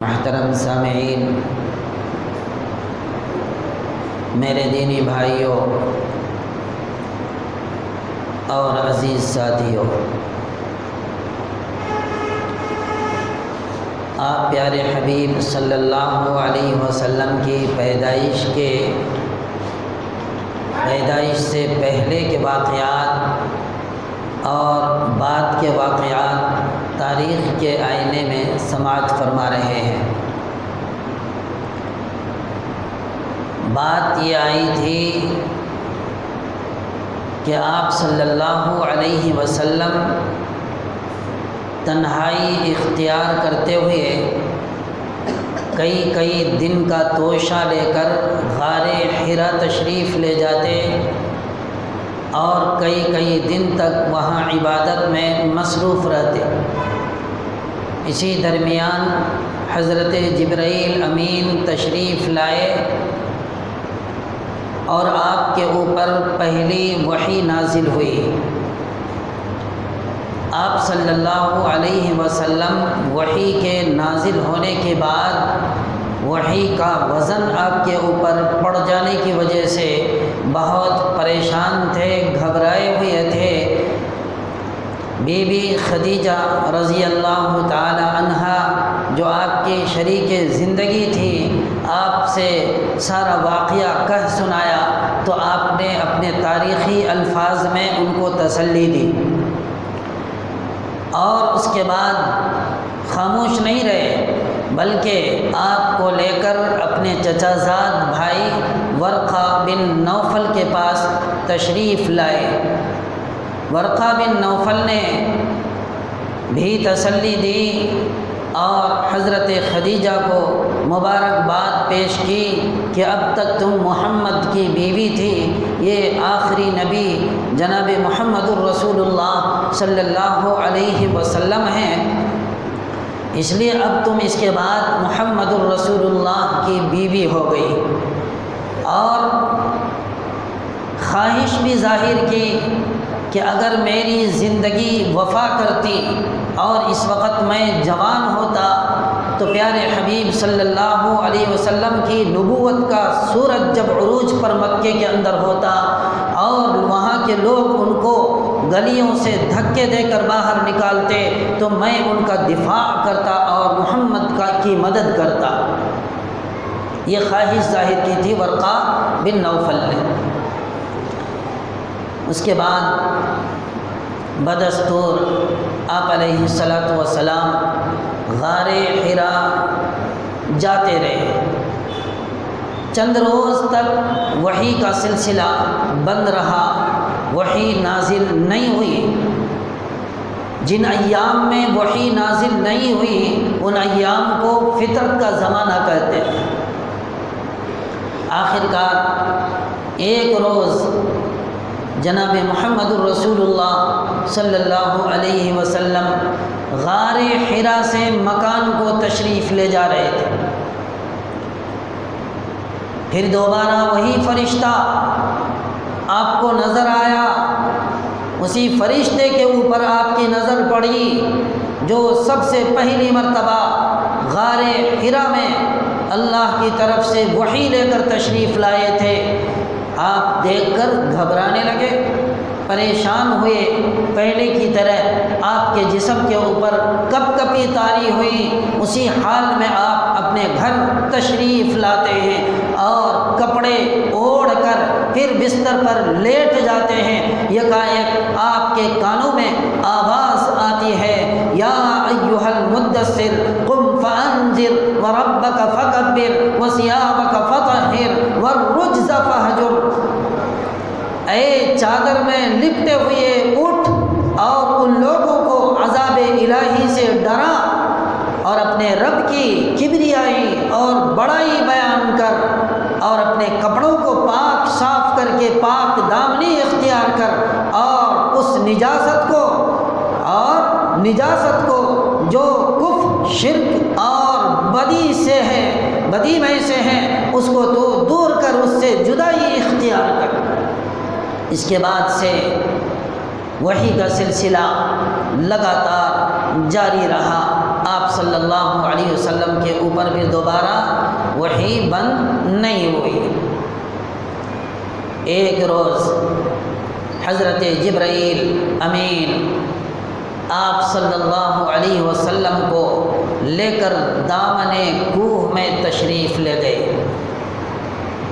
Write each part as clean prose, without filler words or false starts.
محترم سامعین، میرے دینی بھائیوں اور عزیز ساتھیوں، آپ پیارے حبیب صلی اللہ علیہ وسلم کی پیدائش سے پہلے کے واقعات اور بعد کے واقعات تاریخ کے آئینے میں سماعت فرما رہے ہیں۔ بات یہ آئی تھی کہ آپ صلی اللہ علیہ وسلم تنہائی اختیار کرتے ہوئے کئی دن کا توشہ لے کر غار حرا تشریف لے جاتے اور کئی دن تک وہاں عبادت میں مصروف رہتے۔ اسی درمیان حضرت جبرائیل امین تشریف لائے اور آپ کے اوپر پہلی وحی نازل ہوئی۔ آپ صلی اللہ علیہ وسلم وحی کے نازل ہونے کے بعد وحی کا وزن آپ کے اوپر پڑ جانے کی وجہ سے بہت پریشان تھے، گھبرائے ہوئے تھے۔ بی بی خدیجہ رضی اللہ تعالی عنہا جو آپ کی شریک زندگی تھی، آپ سے سارا واقعہ کہہ سنایا تو آپ نے اپنے تاریخی الفاظ میں ان کو تسلی دی، اور اس کے بعد خاموش نہیں رہے بلکہ آپ کو لے کر اپنے چچا زاد بھائی ورقہ بن نوفل کے پاس تشریف لائے۔ ورقہ بن نوفل نے بھی تسلی دی اور حضرت خدیجہ کو مبارکباد پیش کی کہ اب تک تم محمد کی بیوی تھی، یہ آخری نبی جناب محمد الرسول اللہ صلی اللہ علیہ وسلم ہیں، اس لیے اب تم اس کے بعد محمد الرسول اللہ کی بیوی ہو گئی۔ اور خواہش بھی ظاہر کی کہ اگر میری زندگی وفا کرتی اور اس وقت میں جوان ہوتا تو پیارے حبیب صلی اللہ علیہ وسلم کی نبوت کا سورج جب عروج پر مکے کے اندر ہوتا اور وہاں کے لوگ ان کو گلیوں سے دھکے دے کر باہر نکالتے تو میں ان کا دفاع کرتا اور محمد کی مدد کرتا۔ یہ خواہش ظاہر کی تھی ورقہ بن نوفل نے۔ اس کے بعد بدستور آپ علیہ الصلاۃ والسلام غار حرا جاتے رہے۔ چند روز تک وحی کا سلسلہ بند رہا، وحی نازل نہیں ہوئی۔ جن ایام میں وحی نازل نہیں ہوئی ان ایام کو فطرت کا زمانہ کہتے ہیں۔ آخرکار ایک روز جناب محمد الرسول اللہ صلی اللہ علیہ وسلم غار حرا سے مکان کو تشریف لے جا رہے تھے۔ پھر دوبارہ وہی فرشتہ آپ کو نظر آیا، اسی فرشتے کے اوپر آپ کی نظر پڑی جو سب سے پہلی مرتبہ غار حرا میں اللہ کی طرف سے وحی لے کر تشریف لائے تھے۔ آپ دیکھ کر گھبرانے لگے، پریشان ہوئے، پہلے کی طرح آپ کے جسم کے اوپر کپ کپی طاری ہوئی، اسی حال میں آپ اپنے گھر تشریف لاتے ہیں اور کپڑے اوڑھ کر پھر بستر پر لیٹ جاتے ہیں۔ یکایک آپ کے کانوں میں آواز آتی ہے، یا ایھا المدثر قم فانذر وربک فکبر وثیابک فطہر والرجز فہجر۔ اے چادر میں لپٹے ہوئے اٹھ اور ان لوگوں کو عذاب الہی سے ڈرا اور اپنے رب کی کبریائی اور بڑائی بیان کر اور اپنے کپڑوں کو پاک صاف کر کے پاک دامنی اختیار کر اور اس نجاست کو جو کفر، شرک اور بدی میں سے ہے اس کو تو دور کر، اس سے جدائی اختیار کر۔ اس کے بعد سے وحی کا سلسلہ لگاتار جاری رہا۔ آپ صلی اللہ علیہ وسلم کے اوپر پھر دوبارہ وحی بند نہیں ہوئی۔ ایک روز حضرت جبرائیل امین آپ صلی اللہ علیہ وسلم کو لے کر دامن کوہ میں تشریف لے گئے،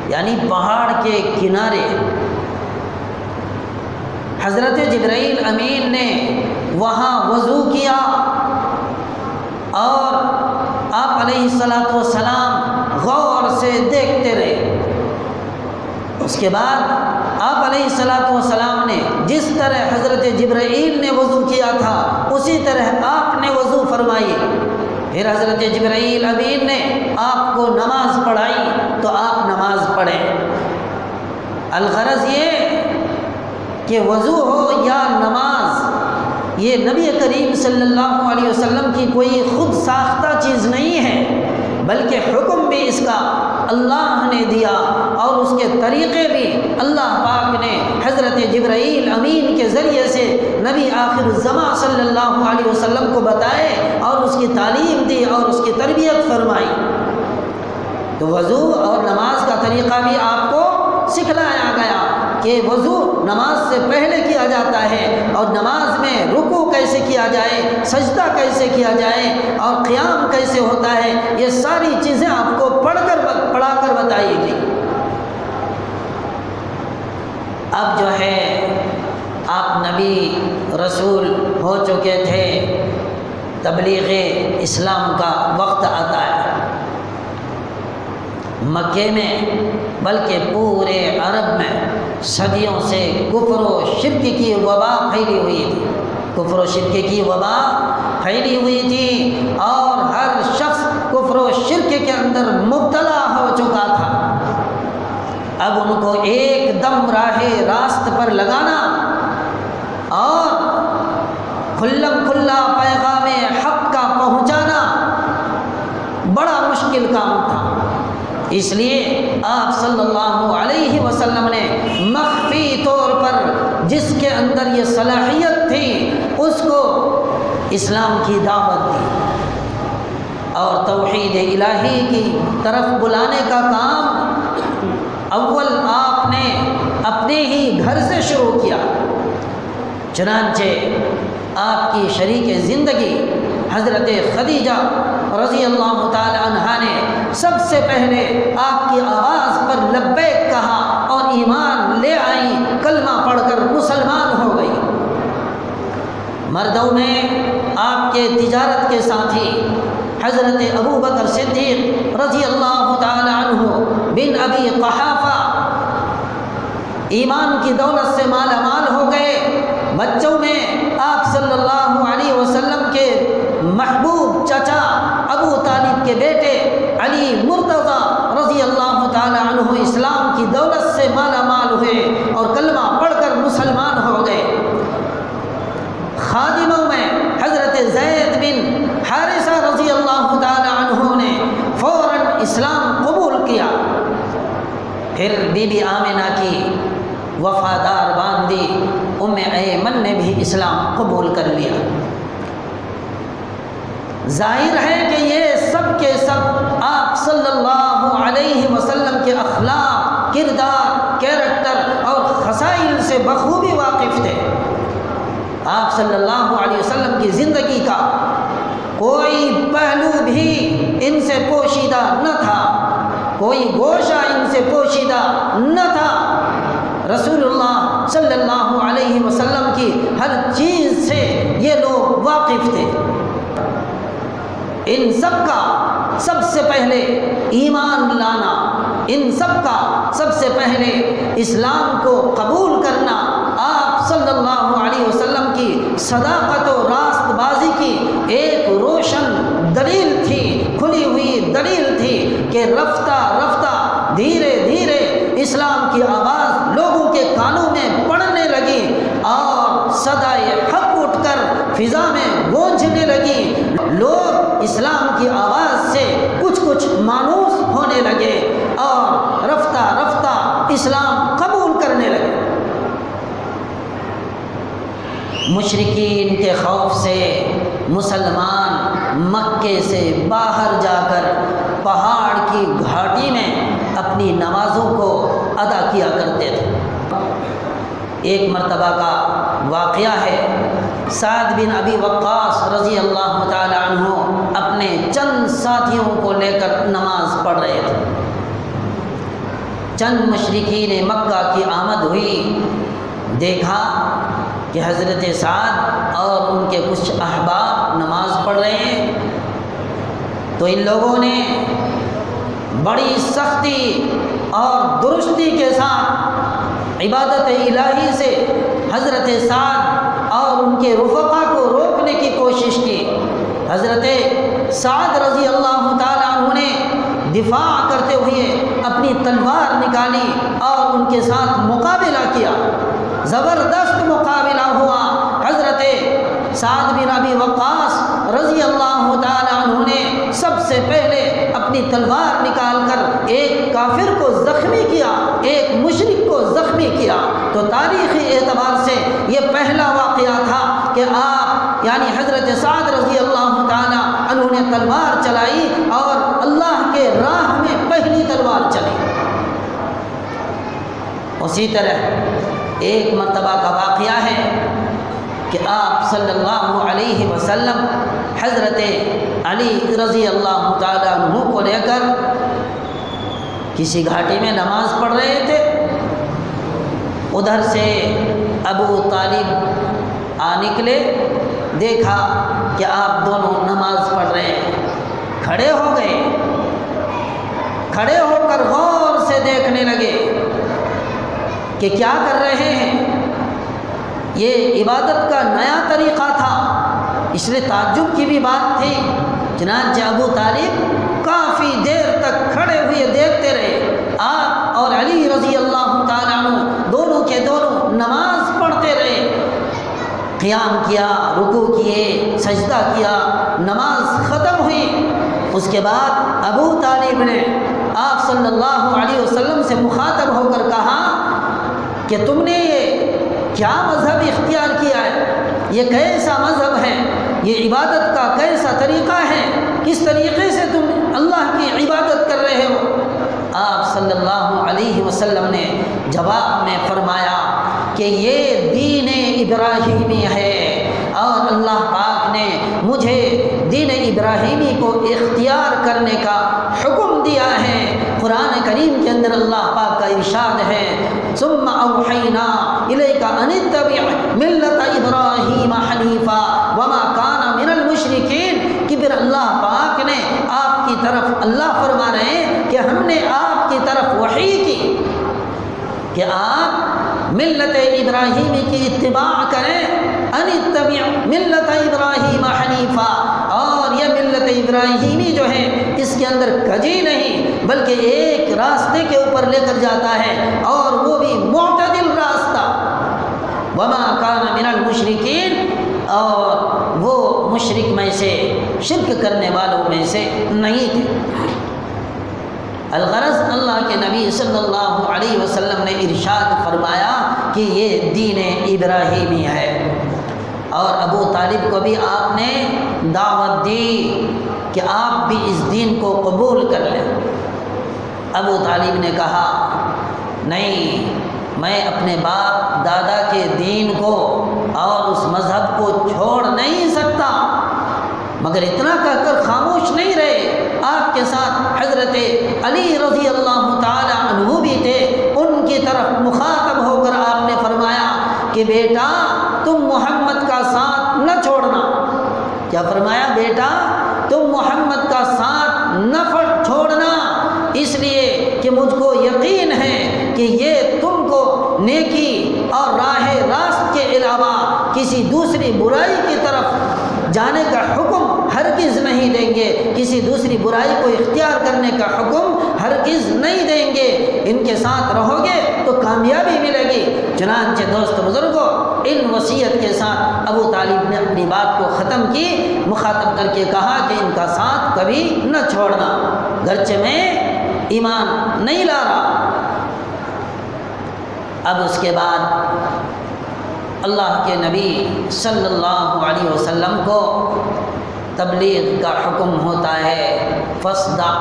یعنی پہاڑ کے کنارے۔ حضرت جبرائیل امین نے وہاں وضو کیا اور آپ علیہ الصلاۃ والسلام غور سے دیکھتے رہے۔ اس کے بعد آپ علیہ الصلاۃ والسلام نے جس طرح حضرت جبرائیل نے وضو کیا تھا اسی طرح آپ نے وضو فرمائی۔ پھر حضرت جبرائیل امین نے آپ کو نماز پڑھائی تو آپ نماز پڑھیں۔ الغرض یہ کہ وضو ہو یا نماز، یہ نبی کریم صلی اللہ علیہ وسلم کی کوئی خود ساختہ چیز نہیں ہے، بلکہ حکم بھی اس کا اللہ نے دیا اور اس کے طریقے بھی اللہ پاک نے حضرت جبرائیل امین کے ذریعے سے نبی آخر الزماں صلی اللہ علیہ وسلم کو بتائے اور اس کی تعلیم دی اور اس کی تربیت فرمائی۔ تو وضو اور نماز کا طریقہ بھی آپ کو سکھلایا گیا کہ وضو نماز سے پہلے کیا جاتا ہے اور نماز میں رکوع کیسے کیا جائے، سجدہ کیسے کیا جائے اور قیام کیسے ہوتا ہے، یہ ساری چیزیں آپ کو پڑھا کر بتائی گئی۔ اب جو ہے آپ نبی رسول ہو چکے تھے، تبلیغ اسلام کا وقت آتا ہے۔ مکے میں بلکہ پورے عرب میں صدیوں سے کفر و شرک کی وبا پھیلی ہوئی تھی، کفر و شرک کی وبا پھیلی ہوئی تھی اور ہر شخص کفر و شرک کے اندر مبتلا ہو چکا تھا۔ اب ان کو ایک دم راہ راست پر لگانا اور کھلم کھلا پیغام حق کا پہنچانا بڑا مشکل کام تھا۔ اس لیے آپ صلی اللہ علیہ وسلم نے مخفی طور پر جس کے اندر یہ صلاحیت تھی اس کو اسلام کی دعوت دی اور توحید الہی کی طرف بلانے کا کام اول آپ نے اپنے ہی گھر سے شروع کیا۔ چنانچہ آپ کی شریک زندگی حضرت خدیجہ رضی اللہ تعالی عنہا نے سب سے پہلے آپ کی آواز پر لبیک کہا اور ایمان لے آئی، کلمہ پڑھ کر مسلمان ہو گئی۔ مردوں میں آپ کے تجارت کے ساتھی حضرت ابو بکر صدیق رضی اللہ تعالی عنہ بن ابی قحافہ ایمان کی دولت سے مالا مال ہو گئے۔ بچوں میں آپ صلی اللہ علیہ وسلم کے محبوب چچا ابو طالب کے بیٹے علی مرتضیٰ رضی اللہ تعالی عنہ اسلام کی دولت سے مالا مال ہوئے اور کلمہ پڑھ کر مسلمان ہو گئے۔ خادموں میں حضرت زید بن حارثہ رضی اللہ تعالی عنہ نے فوراً اسلام قبول کیا۔ پھر بی بی آمنہ کی وفادار باندی ام ایمن نے بھی اسلام قبول کر لیا۔ ظاہر ہے کہ یہ سب کے سب آپ صلی اللہ علیہ وسلم کے اخلاق، کردار، کیریکٹر اور خصائل سے بخوبی واقف تھے۔ آپ صلی اللہ علیہ وسلم کی زندگی کا کوئی پہلو بھی ان سے پوشیدہ نہ تھا، کوئی گوشہ ان سے پوشیدہ نہ تھا۔ رسول اللہ صلی اللہ علیہ وسلم کی ہر چیز سے یہ لوگ واقف تھے۔ ان سب کا سب سے پہلے ایمان لانا، ان سب کا سب سے پہلے اسلام کو قبول کرنا آپ صلی اللہ علیہ وسلم کی صداقت و راست بازی کی ایک روشن دلیل تھی، کھلی ہوئی دلیل تھی کہ رفتہ رفتہ دھیرے دھیرے اسلام کی آواز لوگوں کے کانوں میں پڑنے لگی اور صدائے حق اٹھ کر فضا میں گونجنے لگی۔ لوگ اسلام کی آواز سے کچھ مانوس ہونے لگے اور رفتہ رفتہ اسلام قبول کرنے لگے۔ مشرکین کے خوف سے مسلمان مکے سے باہر جا کر پہاڑ کی گھاٹی میں اپنی نمازوں کو ادا کیا کرتے تھے۔ ایک مرتبہ کا واقعہ ہے، سعد بن ابی وقاص رضی اللہ تعالی عنہ اپنے چند ساتھیوں کو لے کر نماز پڑھ رہے تھے۔ چند مشرکین مکہ کی آمد ہوئی، دیکھا کہ حضرت سعد اور ان کے کچھ احباب نماز پڑھ رہے ہیں، تو ان لوگوں نے بڑی سختی اور درستی کے ساتھ عبادت الہی سے حضرت سعد اور ان کے رفقا کو روکنے کی کوشش کی۔ حضرت سعد رضی اللہ تعالیٰ عنہ نے دفاع کرتے ہوئے اپنی تلوار نکالی اور ان کے ساتھ مقابلہ کیا، زبردست مقابلہ ہوا۔ حضرت سعد بن ابی وقاص رضی اللہ تعالیٰ عنہ نے سب سے پہلے اپنی تلوار نکال کر ایک کافر کو زخمی کیا، ایک مشرک کو زخمی کیا۔ تو تاریخی اعتبار سے یہ پہلا واقعہ تھا کہ آپ یعنی حضرت سعد رضی اللہ تعالیٰ عنہ نے تلوار چلائی اور اللہ کے راہ میں پہلی تلوار چلی۔ اسی طرح ایک مرتبہ کا واقعہ ہے کہ آپ صلی اللہ علیہ وسلم حضرت علی رضی اللہ تعالیٰ عنہ کو لے کر کسی گھاٹی میں نماز پڑھ رہے تھے۔ ادھر سے ابو طالب آ نکلے، دیکھا کہ آپ دونوں نماز پڑھ رہے ہیں، کھڑے ہو گئے، کھڑے ہو کر غور سے دیکھنے لگے کہ کیا کر رہے ہیں۔ یہ عبادت کا نیا طریقہ تھا، اس لیے تعجب کی بھی بات تھی۔ چنانچہ ابو طالب کافی دیر تک کھڑے ہوئے دیکھتے رہے، آپ اور علی رضی اللہ تعالیٰ عنہ دونوں کے دونوں نماز پڑھتے رہے۔ قیام کیا، رکوع کیے، سجدہ کیا، نماز ختم ہوئی۔ اس کے بعد ابو طالب نے آپ صلی اللہ علیہ وسلم سے مخاطب ہو کر کہا کہ تم نے یہ کیا مذہب اختیار کیا ہے؟ یہ کیسا مذہب ہے؟ یہ عبادت کا کیسا طریقہ ہے؟ کس طریقے سے تم اللہ کی عبادت کر رہے ہو؟ آپ صلی اللہ علیہ وسلم نے جواب میں فرمایا کہ یہ دین ابراہیمی ہے اور اللہ پاک نے مجھے دین ابراہیمی کو اختیار کرنے کا حکم دیا ہے۔ قرآن کریم کے اندر اللہ پاک کا ارشاد ہے، ثم اوحینا الیک ان اتبع ملت ابراہیم حنیفا وما کان من المشرکین، کہ پھر اللہ پاک نے آپ کی طرف، اللہ فرما رہے ہیں کہ ہم نے آپ کی طرف وحی کی کہ آپ ملت ابراہیمی کی اتباع کریں، ان اتبع ملت ابراہیم حنیفا، اور یہ ملت ابراہیمی جو ہے اس کے اندر کجی نہیں بلکہ ایک راستے کے اوپر لے کر جاتا ہے، اور وہ بھی معتدل راستہ۔ وما کان من المشرکین، اور وہ مشرک میں سے، شرک کرنے والوں میں سے نہیں تھے۔ الغرض اللہ کے نبی صلی اللہ علیہ وسلم نے ارشاد فرمایا کہ یہ دین ابراہیمی ہے، اور ابو طالب کو بھی آپ نے دعوت دی کہ آپ بھی اس دین کو قبول کر لیں۔ ابو طالب نے کہا نہیں، میں اپنے باپ دادا کے دین کو اور اس مذہب کو چھوڑ نہیں سکتا، مگر اتنا کہہ کر خاموش نہیں رہے۔ آپ کے ساتھ حضرت علی رضی اللہ تعالی عنہ بھی تھے، ان کی طرف مخاطب ہو کر آپ نے فرمایا کہ بیٹا تم محمد کا ساتھ نہ چھوڑنا۔ کیا فرمایا؟ بیٹا تم محمد کا ساتھ نہ چھوڑنا، اس لیے کہ مجھ کو یقین ہے کہ یہ تم کو نیکی اور راہ راست کے علاوہ کسی دوسری برائی کی طرف جانے کا حکم ہرگز نہیں دیں گے، کسی دوسری برائی کو اختیار کرنے کا حکم ہرگز نہیں دیں گے۔ ان کے ساتھ رہو گے تو کامیابی ملے گی۔ چنانچہ دوست بزرگوں، ان وصیت کے ساتھ ابو طالب نے اپنی بات کو ختم کی، مخاطب کر کے کہا کہ ان کا ساتھ کبھی نہ چھوڑنا، گرچہ میں ایمان نہیں لا رہا۔ اب اس کے بعد اللہ کے نبی صلی اللہ علیہ وسلم کو تبلیغ کا حکم ہوتا ہے، فاصدع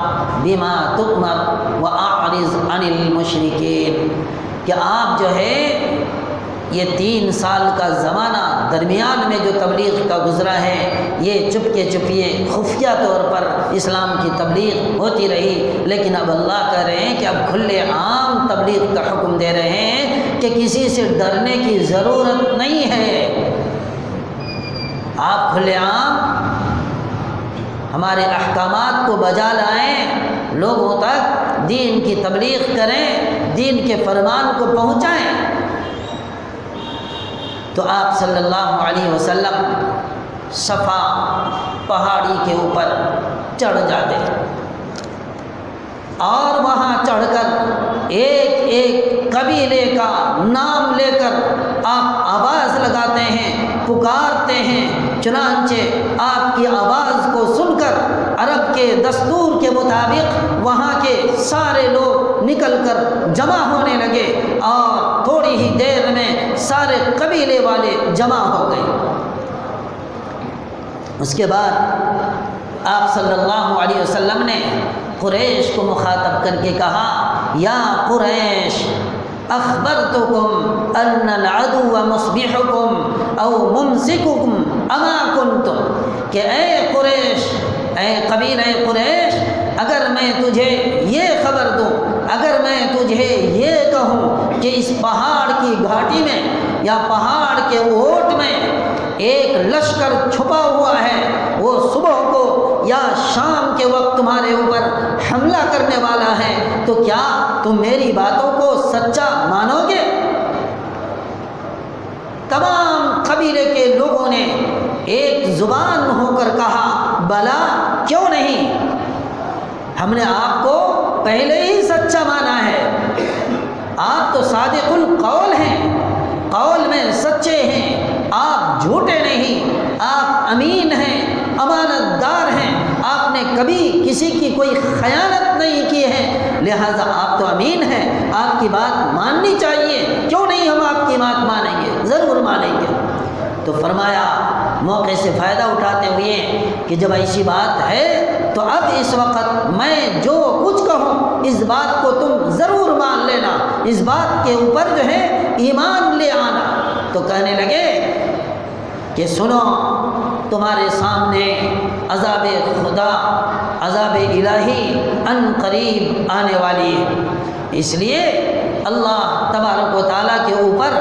بما تؤمر واعرض عن المشرکین، کہ آپ جو ہے یہ 3 سال کا زمانہ درمیان میں جو تبلیغ کا گزرا ہے، یہ چپکے خفیہ طور پر اسلام کی تبلیغ ہوتی رہی، لیکن اب اللہ کہہ رہے ہیں کہ اب کھلے عام تبلیغ کا حکم دے رہے ہیں کہ کسی سے ڈرنے کی ضرورت نہیں ہے، آپ کھلے عام ہمارے احکامات کو بجا لائیں، لوگوں تک دین کی تبلیغ کریں، دین کے فرمان کو پہنچائیں۔ تو آپ صلی اللہ علیہ وسلم صفا پہاڑی کے اوپر چڑھ جاتے اور وہاں چڑھ کر ایک ایک قبیلے کا نام لے کر آپ آواز لگاتے ہیں، پکارتے ہیں، چنانچہ آپ کی آواز کو سن کر عرب کے دستور کے مطابق وہاں کے سارے لوگ نکل کر جمع ہونے لگے اور تھوڑی ہی دیر میں سارے قبیلے والے جمع ہو گئے۔ اس کے بعد آپ صلی اللہ علیہ وسلم نے قریش کو مخاطب کر کے کہا، یا قریش اخبرتکم ان العدو مصبحکم او ممسککم اما کنتم، کہ اے قریش، اے قبیلہ قریش، اگر میں تجھے یہ خبر دوں، اگر میں تجھے یہ کہوں کہ اس پہاڑ کی گھاٹی میں یا پہاڑ کے اوٹ میں ایک لشکر چھپا ہوا ہے، وہ صبح کو یا شام کے وقت تمہارے اوپر حملہ کرنے والا ہے، تو کیا تم میری باتوں کو سچا مانو گے؟ تمام قبیلے کے لوگوں نے ایک زبان ہو کر کہا، بلا کیوں نہیں، ہم نے آپ کو پہلے ہی سچا مانا ہے، آپ تو صادق القول ہیں، قول میں سچے ہیں، آپ جھوٹے نہیں، آپ امین ہیں، امانت دار ہیں، آپ نے کبھی کسی کی کوئی خیانت نہیں کی ہے، لہذا آپ تو امین ہیں، آپ کی بات ماننی چاہیے، کیوں نہیں ہم آپ کی بات مانیں گے، ضرور مانیں گے۔ تو فرمایا موقع سے فائدہ اٹھاتے ہوئے کہ جب ایسی بات ہے تو اب اس وقت میں جو کچھ کہوں اس بات کو تم ضرور مان لینا، اس بات کے اوپر جو ہے ایمان لے آنا۔ تو کہنے لگے کہ سنو، تمہارے سامنے عذاب خدا، عذاب الہی ان قریب آنے والی ہے، اس لیے اللہ تبارک و تعالیٰ کے اوپر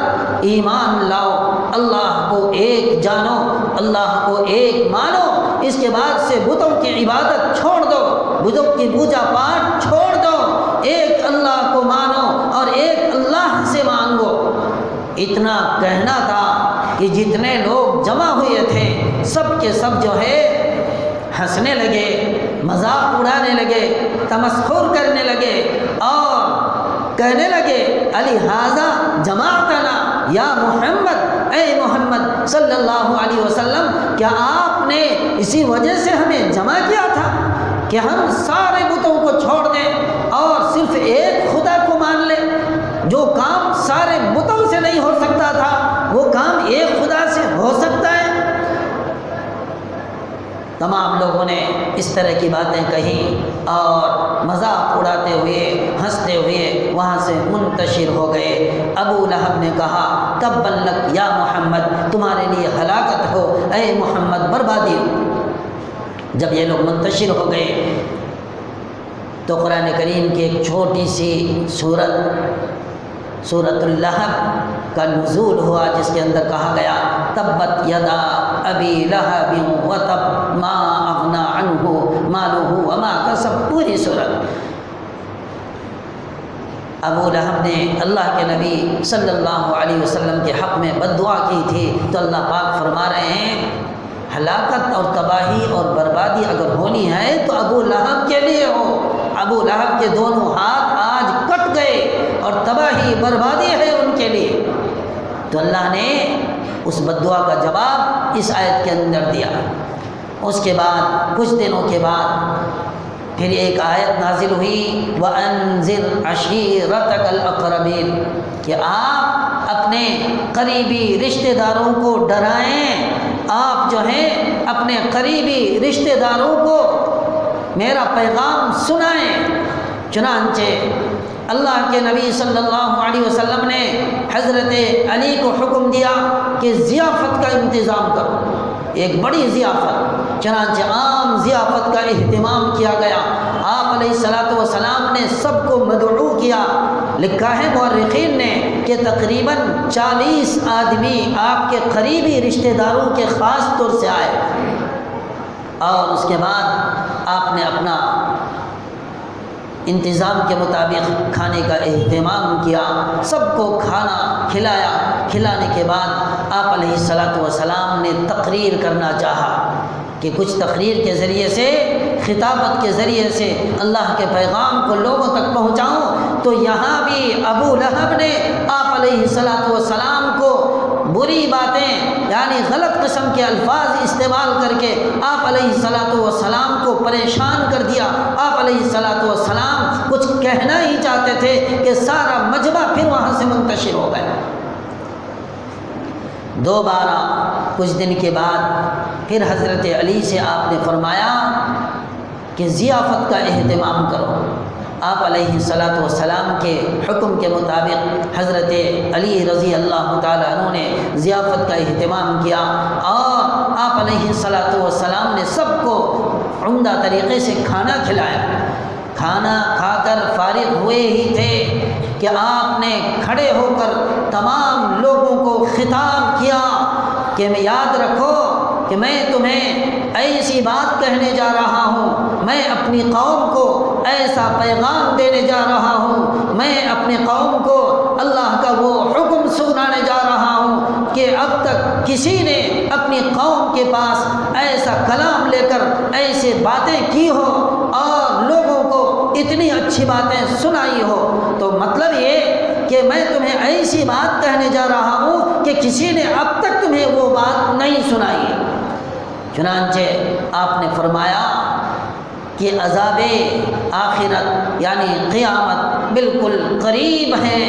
ایمان لاؤ، اللہ کو ایک جانو، اللہ کو ایک مانو، اس کے بعد سے بتوں کی عبادت چھوڑ دو، بتوں کی پوجا پاٹ چھوڑ دو، ایک اللہ کو مانو اور ایک اللہ سے مانگو۔ اتنا کہنا تھا کہ جتنے لوگ جمع ہوئے تھے سب کے سب جو ہے ہنسنے لگے، مذاق اڑانے لگے، تمسخر کرنے لگے اور کہنے لگے، الہٰذا جمعتنا یا محمد، اے محمد صلی اللہ علیہ وسلم، کیا آپ نے اسی وجہ سے ہمیں جمع کیا تھا کہ ہم سارے بتوں کو چھوڑ دیں اور صرف ایک خدا کو مان لیں؟ جو کام سارے بتوں سے نہیں ہو سکتا تھا وہ کام ایک خدا سے ہو سکتا ہے۔ تمام لوگوں نے اس طرح کی باتیں کہیں اور مذاق اڑاتے ہوئے ہنستے ہوئے وہاں سے منتشر ہو گئے۔ ابو لہب نے کہا، تبا لک یا محمد، تمہارے لیے ہلاکت ہو، اے محمد، بربادی ہو۔ جب یہ لوگ منتشر ہو گئے تو قرآن کریم کی ایک چھوٹی سی سورۃ اللہب کا نزول ہوا، جس کے اندر کہا گیا، تبت یدا ابی لہب وتب ما اغنی عنہ مالہ وما کسب، پوری سورت۔ ابو لہب نے اللہ کے نبی صلی اللہ علیہ وسلم کے حق میں بد دعا کی تھی، تو اللہ پاک فرما رہے ہیں ہلاکت اور تباہی اور بربادی اگر ہونی ہے تو ابو لہب کے لیے ہو۔ ابو لہب کے دونوں ہاتھ آج کٹ گئے اور تباہی بربادی ہے ان کے لیے۔ تو اللہ نے اس بد دعا کا جواب اس آیت کے اندر دیا۔ اس کے بعد کچھ دنوں کے بعد پھر ایک آیت نازل ہوئی، وَأَنذِرْ عَشِيرَتَكَ الْأَقْرَبِينَ، کہ آپ اپنے قریبی رشتہ داروں کو ڈرائیں آپ جو ہیں اپنے قریبی رشتہ داروں کو میرا پیغام سنائیں۔ چنانچہ اللہ کے نبی صلی اللہ علیہ وسلم نے حضرت علی کو حکم دیا کہ ضیافت کا انتظام کرو، ایک بڑی ضیافت۔ چنانچہ عام ضیافت کا اہتمام کیا گیا۔ آپ علیہ الصلاۃ والسلام نے سب کو مدعو کیا۔ لکھا ہے مورخین نے کہ تقریباً 40 آدمی آپ کے قریبی رشتہ داروں کے خاص طور سے آئے، اور اس کے بعد آپ نے اپنا انتظام کے مطابق کھانے کا اہتمام کیا، سب کو کھانا کھلایا۔ کھلانے کے بعد آپ علیہ الصلاۃ والسلام نے تقریر کرنا چاہا کہ کچھ تقریر کے ذریعے سے، خطابت کے ذریعے سے اللہ کے پیغام کو لوگوں تک پہنچاؤں۔ تو یہاں بھی ابو لہب نے آپ علیہ الصلاۃ والسلام کو بری باتیں یعنی غلط قسم کے الفاظ استعمال کر کے آپ علیہ الصلاۃ والسلام کو پریشان کر دیا۔ آپ علیہ الصلاۃ والسلام کچھ کہنا ہی چاہتے تھے کہ سارا مجمع پھر وہاں سے منتشر ہو گیا۔ دوبارہ کچھ دن کے بعد پھر حضرت علی سے آپ نے فرمایا کہ ضیافت کا اہتمام کرو۔ آپ علیہ الصلاۃ والسلام کے حکم کے مطابق حضرت علی رضی اللہ تعالیٰ عنہ نے ضیافت کا اہتمام کیا، اور آپ علیہ الصلاۃ والسلام نے سب کو عمدہ طریقے سے کھانا کھلایا۔ کھانا کھا کر فارغ ہوئے ہی تھے کہ آپ نے کھڑے ہو کر تمام لوگوں کو خطاب کیا کہ یاد رکھو کہ میں تمہیں ایسی بات کہنے جا رہا ہوں، میں اپنی قوم کو ایسا پیغام دینے جا رہا ہوں، میں اپنی قوم کو اللہ کا وہ حکم سنانے جا رہا ہوں کہ اب تک کسی نے اپنی قوم کے پاس ایسا کلام لے کر ایسے باتیں کی ہو اور لوگوں کو اتنی اچھی باتیں سنائی ہو۔ تو مطلب یہ کہ میں تمہیں ایسی بات کہنے جا رہا ہوں کہ کسی نے اب تک تمہیں وہ بات نہیں سنائی۔ چنانچہ آپ نے فرمایا کہ عذاب آخرت یعنی قیامت بالکل قریب ہے،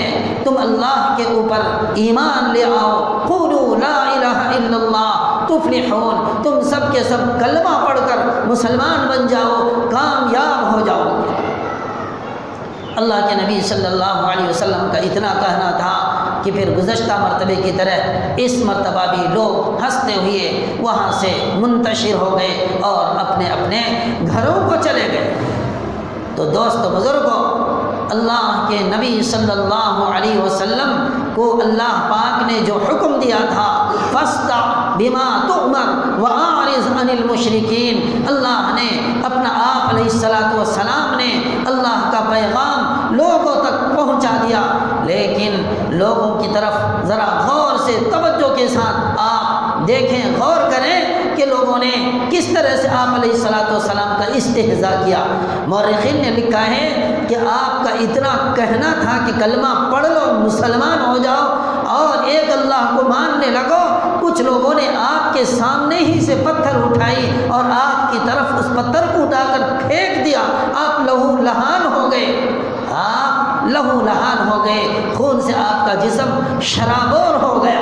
تم اللہ کے اوپر ایمان لے آؤ، قولوا لا الہ الا اللہ تفلحون، تم سب کے سب کلمہ پڑھ کر مسلمان بن جاؤ، کامیاب ہو جاؤ۔ اللہ کے نبی صلی اللہ علیہ وسلم کا اتنا کہنا تھا کہ پھر گزشتہ مرتبے کی طرح اس مرتبہ بھی لوگ ہنستے ہوئے وہاں سے منتشر ہو گئے اور اپنے اپنے گھروں کو چلے گئے۔ تو دوست بزرگوں، اللہ کے نبی صلی اللہ علیہ وسلم کو اللہ پاک نے جو حکم دیا تھا فاصدع بما تؤمر واعرض عن المشرکین، اللہ نے اپنا آپ علیہ الصلاۃ والسلام نے اللہ کا پیغام لوگوں تک پہنچا دیا، لیکن لوگوں کی طرف ذرا غور سے توجہ کے ساتھ آپ دیکھیں، غور کریں کہ لوگوں نے کس طرح سے آپ علیہ الصلاۃ والسلام کا استہزاء کیا۔ مورخین نے لکھا ہے کہ آپ کا اتنا کہنا تھا کہ کلمہ پڑھ لو مسلمان ہو جاؤ اور ایک اللہ کو ماننے لگو، کچھ لوگوں نے آپ کے سامنے ہی سے پتھر اٹھائی اور آپ کی طرف اس پتھر کو اٹھا کر پھینک دیا، آپ لہو لہان ہو گئے، آپ لہو لہان ہو گئے، خون سے آپ کا جسم شرابور ہو گیا۔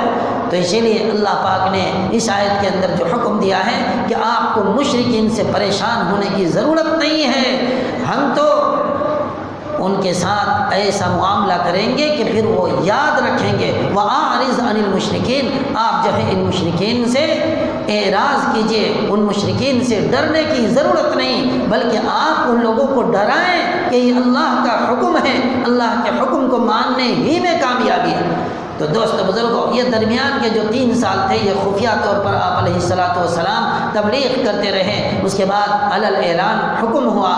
تو اسی لیے اللہ پاک نے اس آیت کے اندر جو حکم دیا ہے کہ آپ کو مشرکین سے پریشان ہونے کی ضرورت نہیں ہے، ہم تو ان کے ساتھ ایسا معاملہ کریں گے کہ پھر وہ یاد رکھیں گے۔ وَأَعْرِضْ عَنِ الْمُشْرِكِينَ، آپ جو ہے ان مشرکین سے اعراض کیجئے، ان مشرکین سے ڈرنے کی ضرورت نہیں، بلکہ آپ ان لوگوں کو ڈرائیں کہ یہ اللہ کا حکم ہے، اللہ کے حکم کو ماننے ہی میں کامیابی ہے۔ تو دوست بزرگوں، یہ درمیان کے جو 3 سال تھے یہ خفیہ طور پر آپ علیہ الصلاۃ والسلام تبلیغ کرتے رہے، اس کے بعد علی الاعلان حکم ہوا